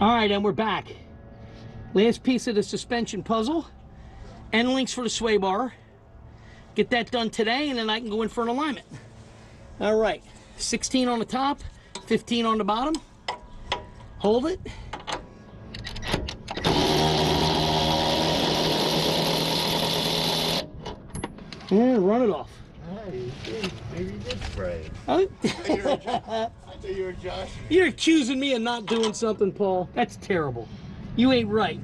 All right, and we're back. Last piece of the suspension puzzle. End links for the sway bar. Get that done today, and then I can go in for an alignment. All right, 16 on the top, 15 on the bottom. Hold it. And run it off. Hey, maybe you did spray. Oh. I thought you were Josh. You're accusing me of not doing something, Paul. That's terrible. You ain't right.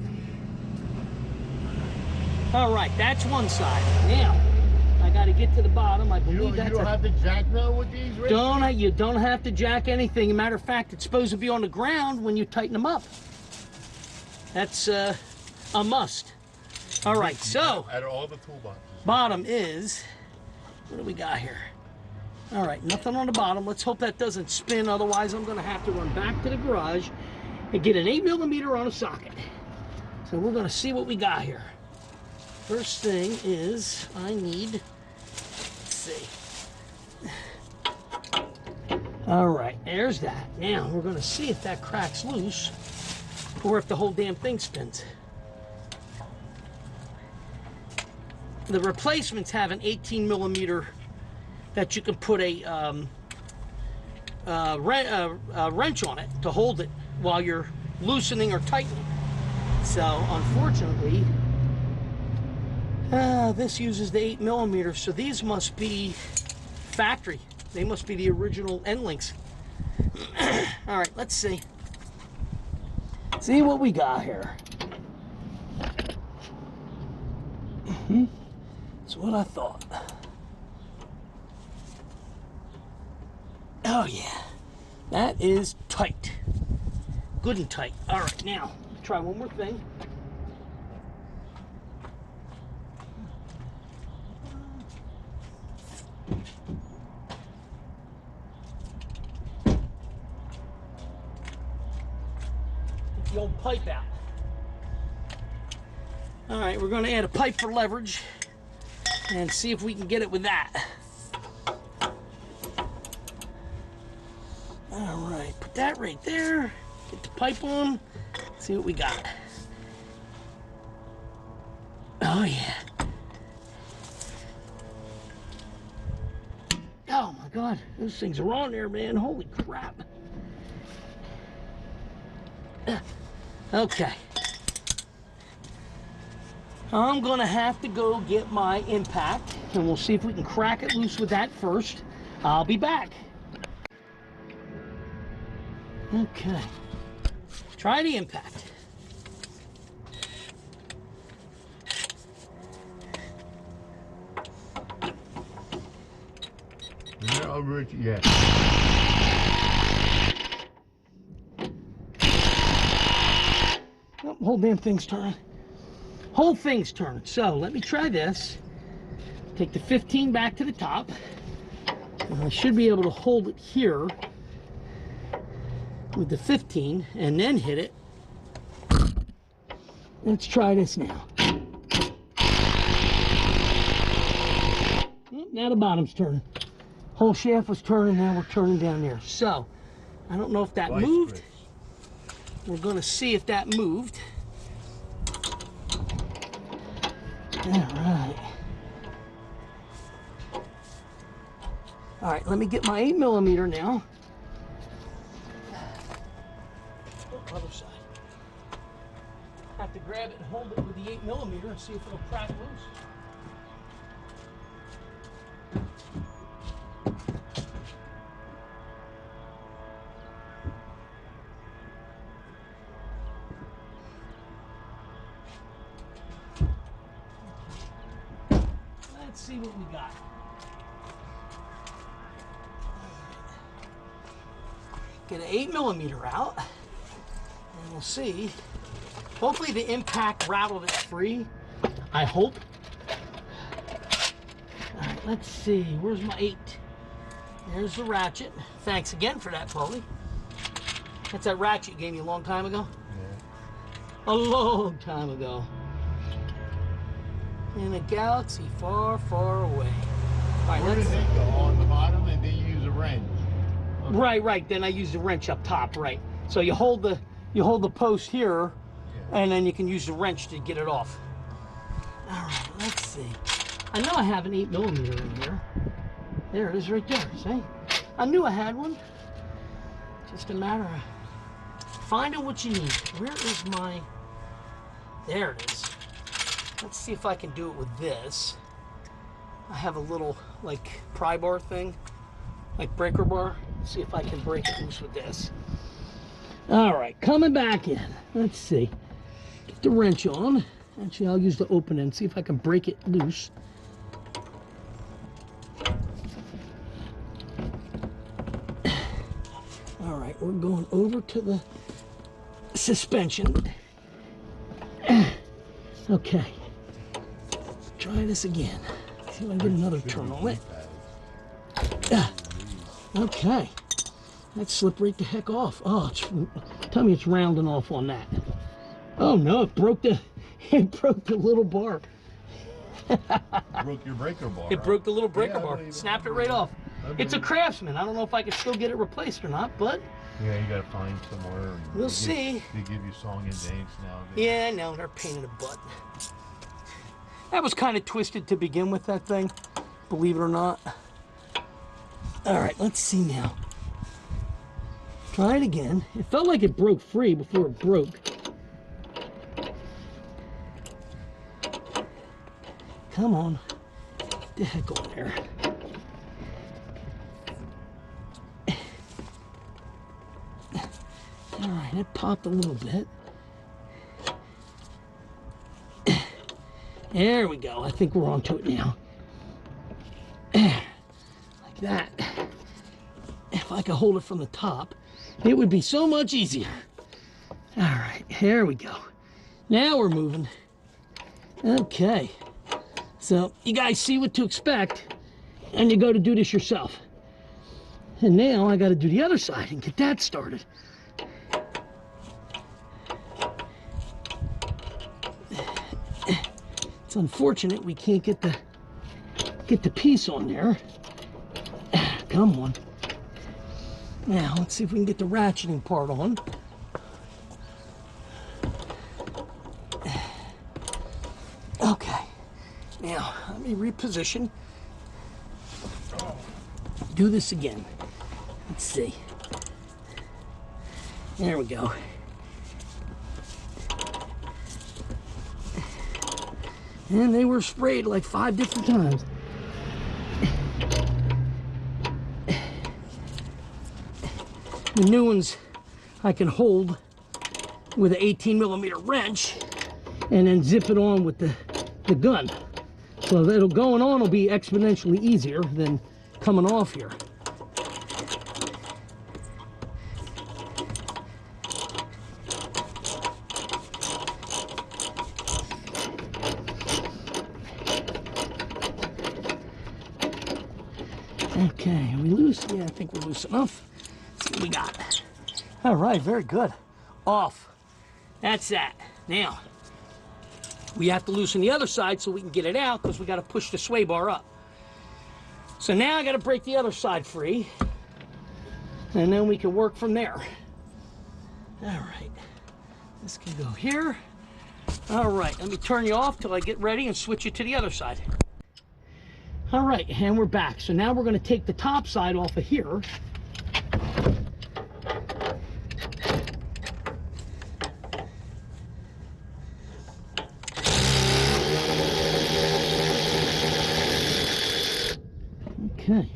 All right, that's one side. Now, I got to get to the bottom. I believe that's. You don't have to jack now with these. You don't have to jack anything. As a matter of fact, it's supposed to be on the ground when you tighten them up. That's a must. All right, so out of all the toolboxes. Bottom is. What do we got here? All right, nothing on the bottom. Let's hope that doesn't spin. Otherwise, I'm going to have to run back to the garage and get an 8mm on a socket. So we're going to see what we got here. First thing is I need, let's see. All right, there's that. Now we're going to see if that cracks loose or if the whole damn thing spins. The replacements have an 18mm that you can put a wrench on it to hold it while you're loosening or tightening. So unfortunately, this uses the 8mm, so these must be factory. They must be the original end links. All right, let's see. See what we got here. That's what I thought. Oh yeah, that is tight. Good and tight. All right, now try one more thing. Get the old pipe out. All right, we're going to add a pipe for leverage and see if we can get it with that. All right, put that right there. Get the pipe on. See what we got. Oh yeah. Oh my God, those things are on there, man. Holy crap. Okay. I'm gonna have to go get my impact, and we'll see if we can crack it loose with that first. I'll be back. Okay. Try the impact. No, Rich, yeah. Oh, whole damn thing's turning. Whole thing's turning. So let me try this. Take the 15 back to the top. And I should be able to hold it here with the 15 and then hit it. Let's try this now. Now the bottom's turning. Whole shaft was turning, now we're turning down there. So, I don't know if that moved. We're gonna see if that moved. Alright. Alright, let me get my 8mm now. Other side. Have to grab it and hold it with the 8mm and see if it'll crack loose. Let's see what we got. Get an 8mm out, and we'll see. Hopefully the impact rattled it free. I hope. All right, let's see. Where's my 8? There's the ratchet. Thanks again for that, Paulie. That's that ratchet you gave me a long time ago. Yeah. A long time ago. In a galaxy far, far away. All right, where does it go? On the bottom, and then you use a wrench. Okay. Right. Then I use the wrench up top, right. So you hold the you hold the post here, and then you can use the wrench to get it off. All right, let's see. I know I have an 8mm in here. There it is right there, see? I knew I had one. Just a matter of finding what you need. Where is my... There it is. Let's see if I can do it with this. I have a little, like, pry bar thing, like breaker bar. Let's see if I can break it loose with this. All right, coming back in. Let's see. Get the wrench on. Actually, I'll use the open end, see if I can break it loose. All right, we're going over to the suspension. Okay, try this again. See if I can get another turn on it. Okay, that slipped right the heck off. Oh, tell me it's rounding off on that. Oh no, it broke the little bar. Broke your breaker bar. It broke the little breaker bar. It. Snapped it right off. It's a Craftsman. I don't know if I can still get it replaced or not, but yeah, you gotta find somewhere. We'll see. They give you song and dance now. Yeah, no, they're a pain in the butt. That was kind of twisted to begin with, that thing, believe it or not. All right, let's see now. Try it again. It felt like it broke free before it broke. Come on. Get the heck on there. All right, it popped a little bit. There we go. I think we're onto it now. Like that. If I could hold it from the top, it would be so much easier. All right, here we go. Now we're moving. Okay. So you guys see what to expect, and you go to do this yourself. And now I got to do the other side and get that started. It's unfortunate we can't get the piece on there. Come on. Now let's see if we can get the ratcheting part on. Okay. Now let me reposition. Do this again. Let's see. There we go. And they were sprayed like 5 different times. The new ones I can hold with an 18mm wrench and then zip it on with the gun. So that'll going on will be exponentially easier than coming off here. Okay, are we loose? Yeah, I think we're loose enough. Let's see what we got. All right, very good. Off. That's that. Now, we have to loosen the other side so we can get it out because we got to push the sway bar up. So now I got to break the other side free, and then we can work from there. All right, this can go here. All right, let me turn you off till I get ready and switch it to the other side. All right, and we're back. So now we're going to take the top side off of here. Okay.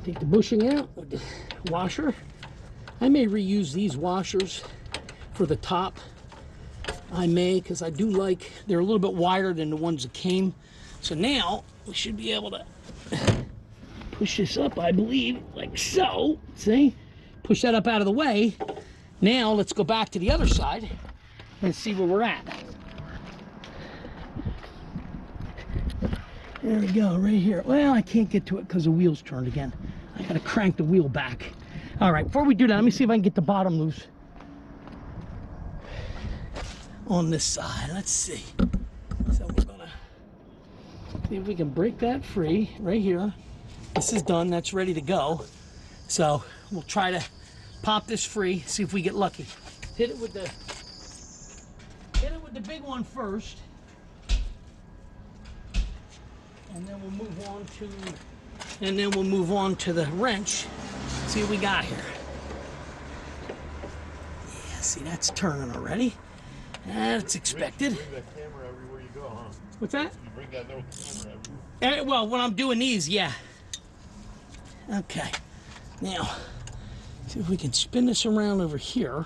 Take the bushing out with the washer. I may reuse these washers for the top. I may, because I do like, they're a little bit wider than the ones that came. So now we should be able to push this up, I believe, like so. See? Push that up out of the way. Now let's go back to the other side and see where we're at. There we go, right here. Well, I can't get to it because the wheel's turned again. I gotta crank the wheel back. All right, before we do that, let me see if I can get the bottom loose on this side. Let's see. So we're gonna see if we can break that free right here. This is done, that's ready to go. So we'll try to pop this free, see if we get lucky. Hit it with the big one first, and then we'll move on to the wrench. See what we got here. Yeah, see, that's turning already. That's expected. You bring that camera everywhere you go, huh? What's that? You bring that little camera everywhere. Well, when I'm doing these, yeah. Okay. Now, see if we can spin this around over here.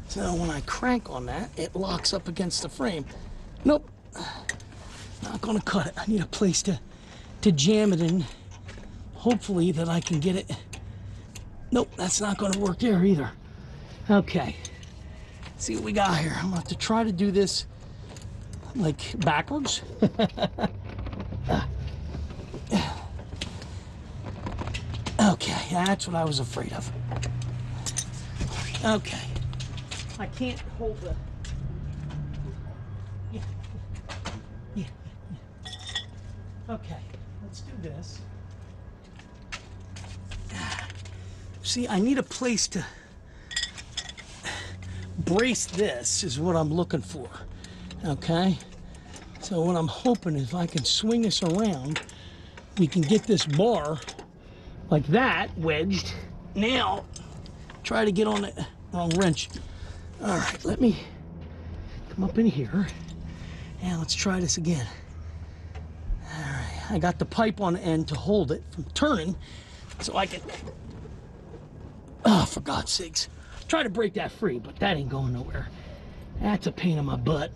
So when I crank on that, it locks up against the frame. Nope. Not gonna cut it. I need a place to jam it in. Hopefully that I can get it. Nope, that's not gonna work there either. Okay. See what we got here. I'm gonna have to try to do this like backwards. Okay, that's what I was afraid of. Okay. I can't hold the... Yeah. Yeah. Okay, let's do this. See, I need a place to brace this is what I'm looking for. Okay? So what I'm hoping is if I can swing this around, we can get this bar like that wedged. Now, try to get on the wrong wrench. All right, let me come up in here and let's try this again. All right, I got the pipe on the end to hold it from turning so I can, oh, for God's sakes, try to break that free, but that ain't going nowhere. That's a pain in my butt.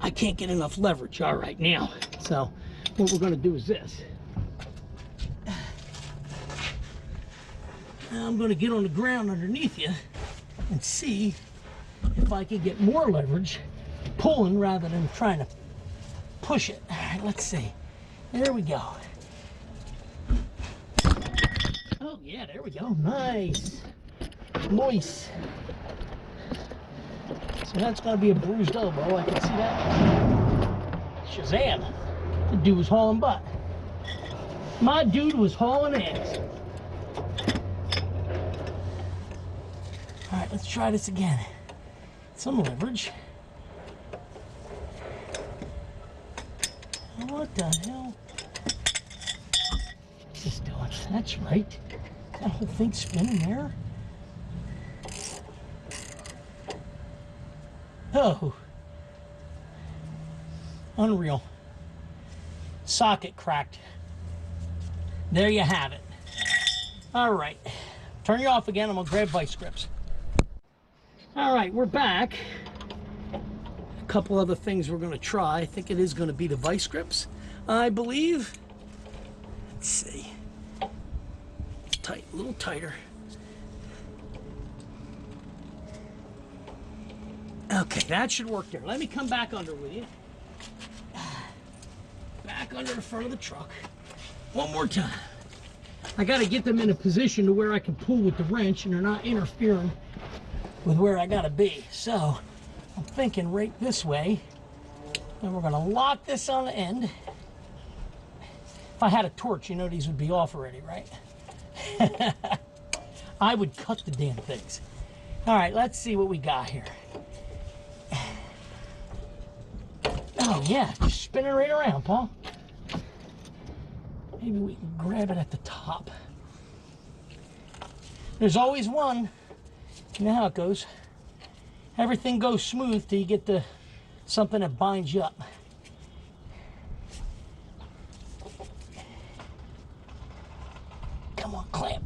I can't get enough leverage. All right, now, so what we're gonna do is this. I'm gonna get on the ground underneath you and see if I can get more leverage pulling rather than trying to push it. All right, let's see. There we go. Oh yeah, there we go. Nice. Nice. So that's gonna be a bruised elbow. I can see that. Shazam. The dude was hauling butt. My dude was hauling ass. All right, let's try this again. Some leverage. What the hell? What's this doing? That's right. That whole thing spinning there. Oh. Unreal. Socket cracked. There you have it. All right. Turn you off again. I'm going to grab vice grips. All right, we're back. A couple other things we're going to try. I think it is going to be the vice grips, I believe. Let's see. Tight, a little tighter. Okay, that should work there. Let me come back under with you. Back under the front of the truck. One more time. I got to get them in a position to where I can pull with the wrench and they're not interfering with where I gotta be. So I'm thinking right this way, and we're gonna lock this on the end. If I had a torch, you know these would be off already, right? I would cut the damn things. All right, let's see what we got here. Oh yeah, just spin it right around, Paul. Maybe we can grab it at the top. There's always one. You know how it goes. Everything goes smooth till you get to something that binds you up. Come on, clamp.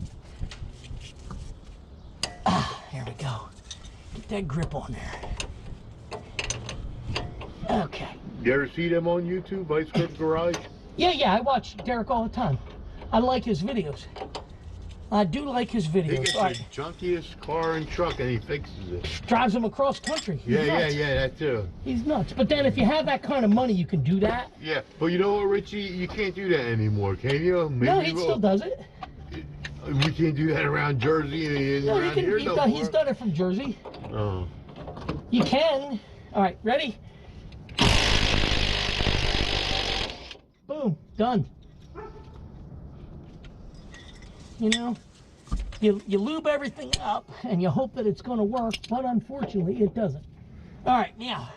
Ah, there we go. Get that grip on there. Okay. You ever see them on YouTube, Vice Grip Garage? Yeah, I watch Derek all the time. I like his videos. I do like his videos. He gets the junkiest car and truck and he fixes it. Drives them across country. He's nuts. Yeah, that too. He's nuts. But then if you have that kind of money, you can do that. Yeah, but you know what, Richie? You can't do that anymore, can you? Maybe no, he still does it. We can't do that around Jersey and around here no more. He's done it from Jersey. Oh. You can. All right, ready? Boom, done. you know, you lube everything up and you hope that it's going to work, but unfortunately it doesn't. All right, now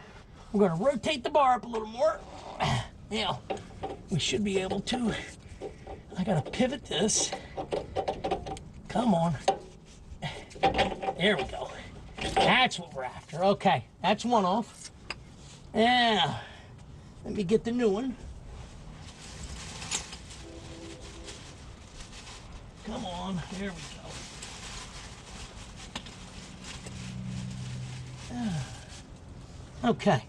we're going to rotate the bar up a little more. Now we should be able to. I got to pivot this. Come on. There we go. That's what we're after. Okay, that's one off. Now, let me get the new one. Come on, there we go. Okay.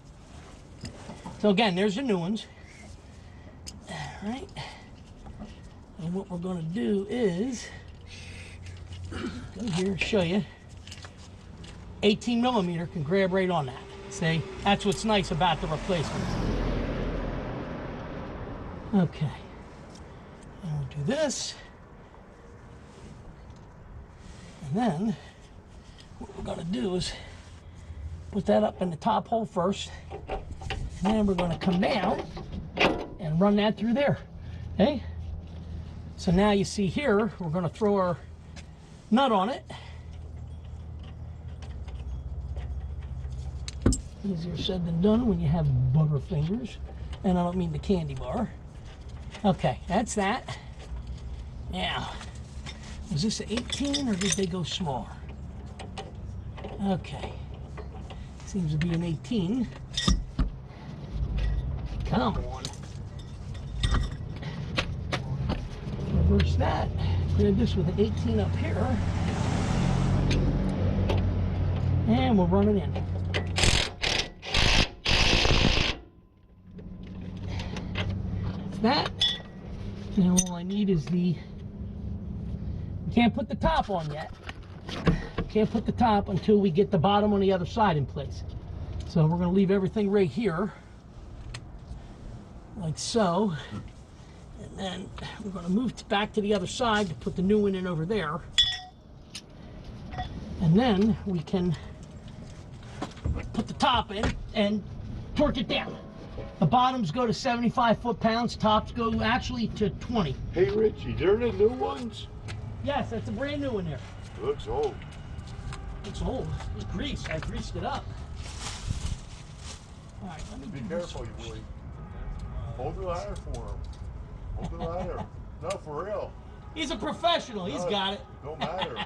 So again, there's the new ones. All right. And what we're going to do is go here and show you. 18 millimeter can grab right on that. See, that's what's nice about the replacements. Okay. And we'll do this. And then what we're going to do is put that up in the top hole first. And then we're going to come down and run that through there. Okay? So now you see here, we're going to throw our nut on it. Easier said than done when you have butterfingers. And I don't mean the candy bar. Okay, that's that. Now, was this an 18 or did they go smaller? Okay. Seems to be an 18. Come on. Reverse that. Grab this with an 18 up here. And we'll run it in. That. Now all I need is the, can't put the top on yet. Can't put the top until we get the bottom on the other side in place. So we're going to leave everything right here, like so. And then we're going to move back to the other side to put the new one in over there. And then we can put the top in and torque it down. The bottoms go to 75 foot-pounds, tops go actually to 20. Hey Richie, they're the new ones? Yes, that's a brand new one there. It looks old. It's old. It's greased. I greased it up. All right, let me Be careful, you boy. Hold the ladder for him. Hold the ladder. No, for real. He's a professional. He's got it. Don't matter.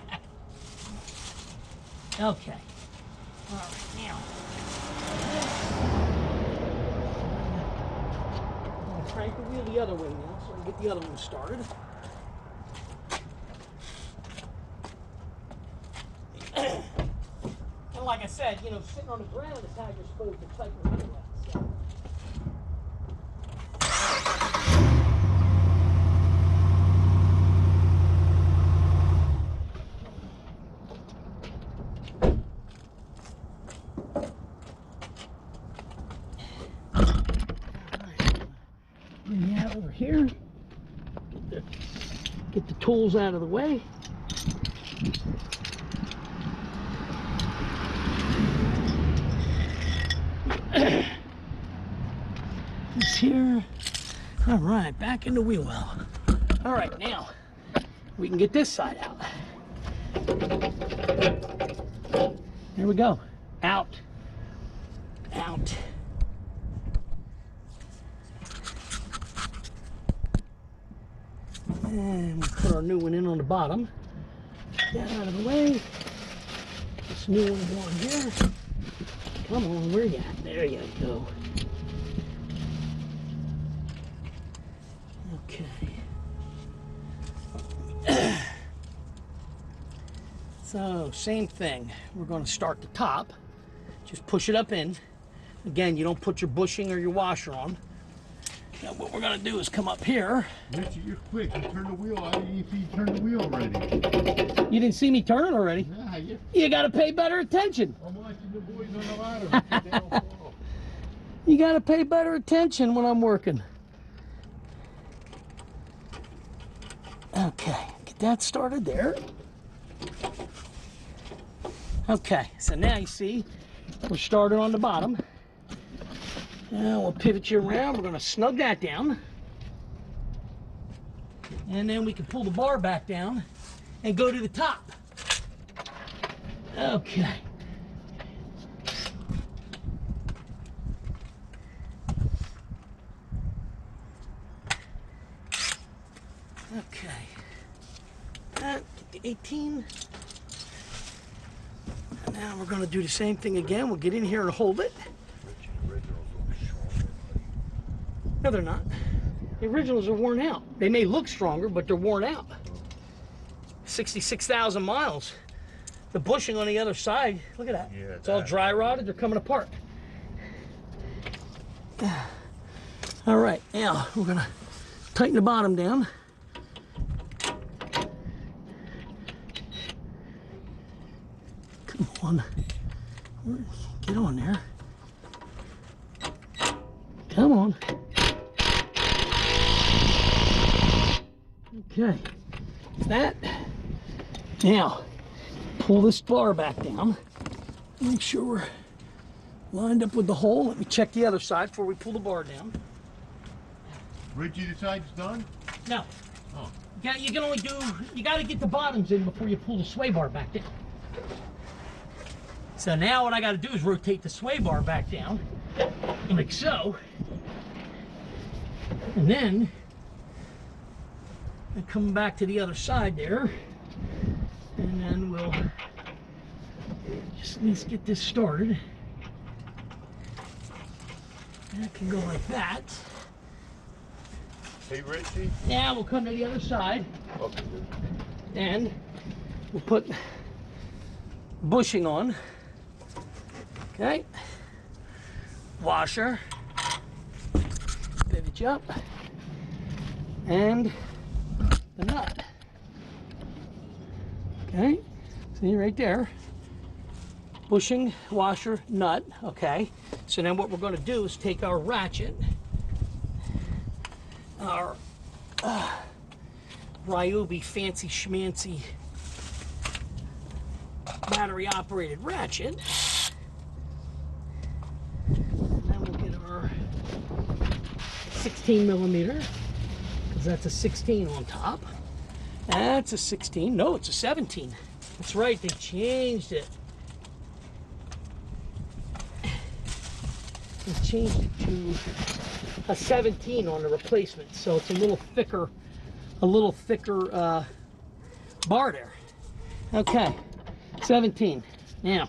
Okay. All right, now. I'm going to crank the wheel the other way now so I can get the other one started. And like I said, you know, sitting on the ground is how you're supposed to tighten the wheel up. So. Bring that over here. Get the tools out of the way. This here. All right, back in the wheel well. All right, now we can get this side out. There we go. Out. Out. And we'll put our new one in on the bottom. Get that out of the way. This new one going here. Come on, where you at? There you go. Okay. So, same thing. We're going to start the top. Just push it up in. Again, you don't put your bushing or your washer on. Now what we're going to do is come up here. Richie, you're quick. You turn the wheel. I didn't even see you turn the wheel already. You didn't see me turn it already? Nah, You got to pay better attention. I'm watching the boys on the ladder. You got to pay better attention when I'm working. Okay, get that started there. Okay, so now you see we're started on the bottom. Now we'll pivot you around. We're going to snug that down. And then we can pull the bar back down and go to the top. Okay. Okay. Get the 18. And now we're going to do the same thing again. We'll get in here and hold it. No, they're not. The originals are worn out. They may look stronger, but they're worn out. 66,000 miles. The bushing on the other side, look at that. Yeah, it's all dry rotted. They're coming apart. All right, now we're going to tighten the bottom down. Come on. Get on there. Come on. Okay. That. Now, pull this bar back down. Make sure we're lined up with the hole. Let me check the other side before we pull the bar down. Richie, the side's done? No. Oh. You can only do, you got to get the bottoms in before you pull the sway bar back down. So now what I got to do is rotate the sway bar back down, like so. And then, and come back to the other side there. And then we'll just at least get this started. That can go like that. Hey, Richie. Now we'll come to the other side. Okay. And we'll put bushing on. Okay. Washer. Pivot you up. And the nut. Okay. See right there. Bushing, washer, nut. Okay. So then what we're going to do is take our ratchet, our Ryobi fancy schmancy battery operated ratchet. And then we'll get our 16 millimeter, because that's a 16 on top. That's a 16. No, it's a 17. That's right, they changed it. They changed it to a 17 on the replacement, so it's a little thicker bar there. Okay, 17. Now,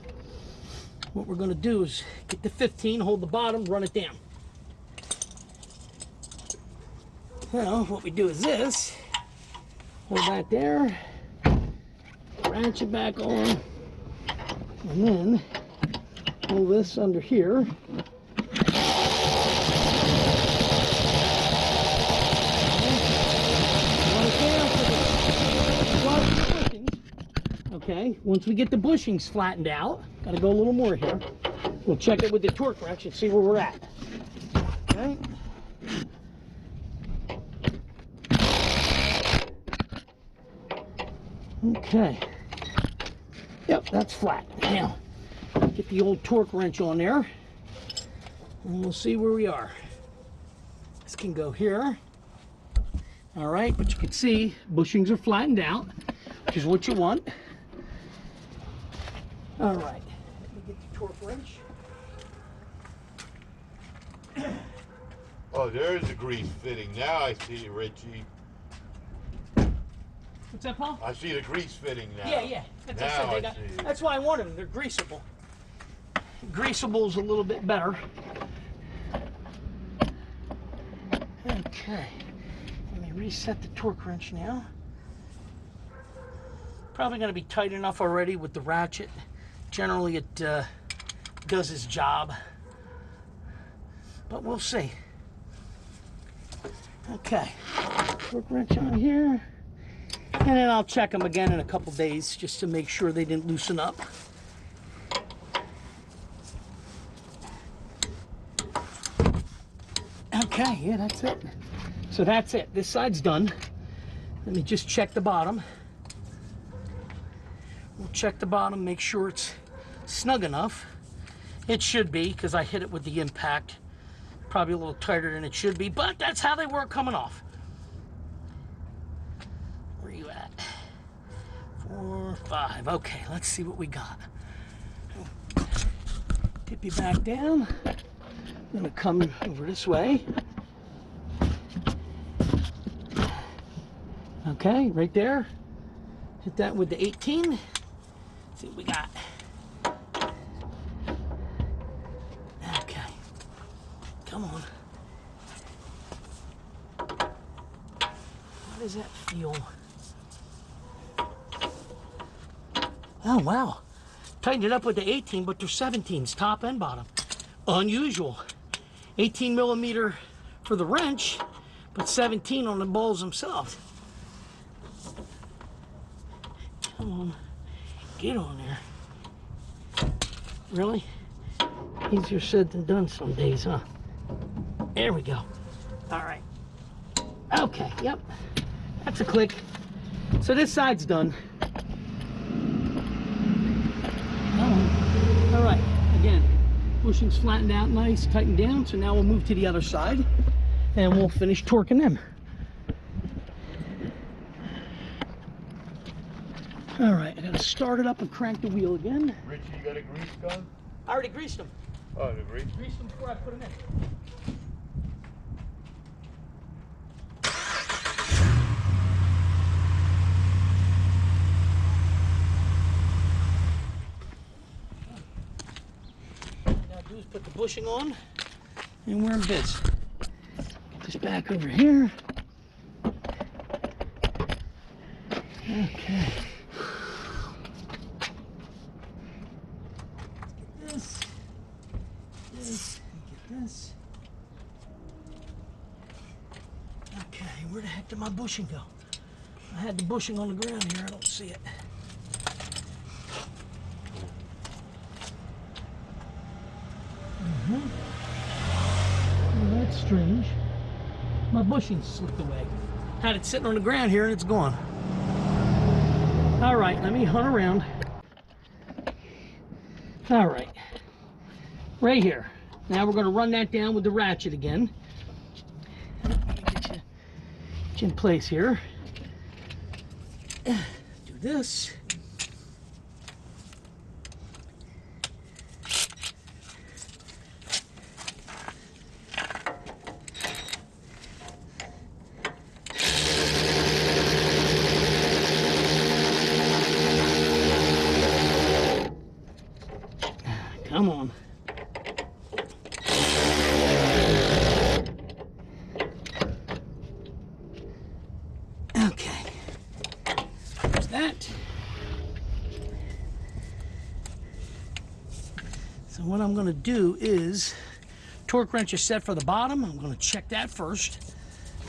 what we're going to do is get the 15, hold the bottom, run it down. Well, what we do is this. Hold that there, ratchet back on, and then pull this under here. Okay, once we get the bushings flattened out, gotta go a little more here. We'll check it with the torque wrench and see where we're at. Okay. Okay. Yep, that's flat. Now, get the old torque wrench on there, and we'll see where we are. This can go here. All right, but you can see bushings are flattened out, which is what you want. All right, let me get the torque wrench. Oh, there's a grease fitting. Now I see it, Richie. What's that, Paul? I see the grease fitting now. Yeah. That's, now I said, that's why I wanted them. They're greasable. Greasable is a little bit better. Okay. Let me reset the torque wrench now. Probably going to be tight enough already with the ratchet. Generally, it does its job. But we'll see. Okay. Torque wrench on here. And then I'll check them again in a couple days just to make sure they didn't loosen up. Okay, yeah, that's it. So that's it. This side's done. Let me just check the bottom. We'll check the bottom, make sure it's snug enough. It should be, because I hit it with the impact. Probably a little tighter than it should be, but that's how they work coming off. Where are you at? 4, 5. Okay, let's see what we got. Tip you back down. I'm gonna come over this way. Okay, right there. Hit that with the 18. Let's see what we got. Okay, come on. How does that feel? Oh, wow. Tightened it up with the 18, but they're 17s, top and bottom. Unusual. 18 millimeter for the wrench, but 17 on the balls themselves. Come on, get on there. Really? Easier said than done some days, huh? There we go. All right. Okay, yep. That's a click. So this side's done. All right, again, bushings flattened out nice, tightened down. So now we'll move to the other side and we'll finish torquing them. All right, I gotta start it up and crank the wheel again. Richie, you got a grease gun? I already greased them. Oh, the grease? Greased them before I put them in. All I gotta do is put the bushing on and we're in biz. Get this back over here. Okay. This. Okay, where the heck did my bushing go? I had the bushing on the ground here, I don't see it. Well, that's strange. My bushing slipped away. Had it sitting on the ground here and it's gone. All right, let me hunt around. All right, right here. Now we're going to run that down with the ratchet again. Get you in place here. Do this. Come on. So what I'm going to do is, torque wrench is set for the bottom. I'm going to check that first,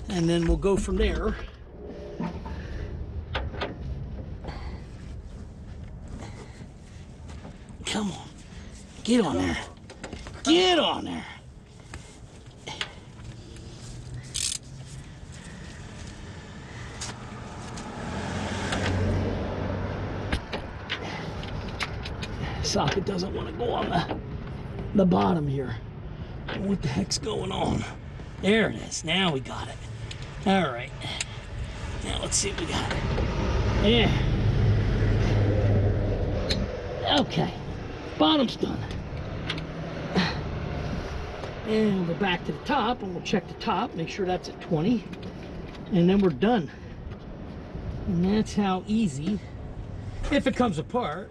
and then we'll go from there. Come on, get on there. Get on there. Socket doesn't want to go on the bottom here. What the heck's going on? There it is. Now we got it. All right. Now let's see what we got. Yeah. Okay. Bottom's done. And we'll go back to the top and we'll check the top, make sure that's at 20. And then we're done. And that's how easy, if it comes apart.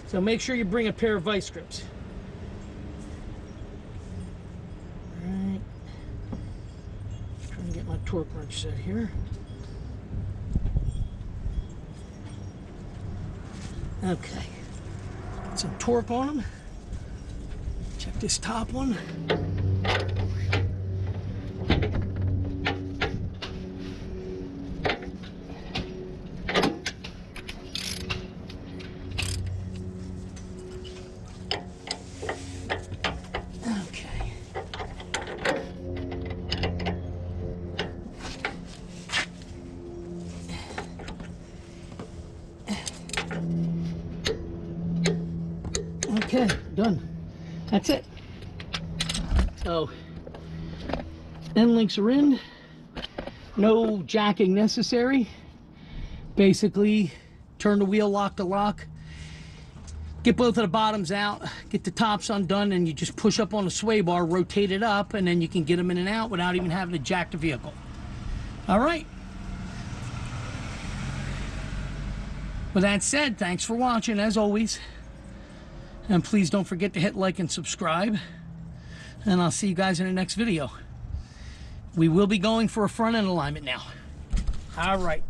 So make sure you bring a pair of vice grips. All right. Trying to get my torque wrench set here. Okay. Get some torque on them. Check this top one. Okay, done. That's it. So, end links are in. No jacking necessary. Basically, turn the wheel lock to lock, get both of the bottoms out, get the tops undone, and you just push up on the sway bar, rotate it up, and then you can get them in and out without even having to jack the vehicle. All right. With that said, thanks for watching as always. And please don't forget to hit like and subscribe. And I'll see you guys in the next video. We will be going for a front end alignment now. All right.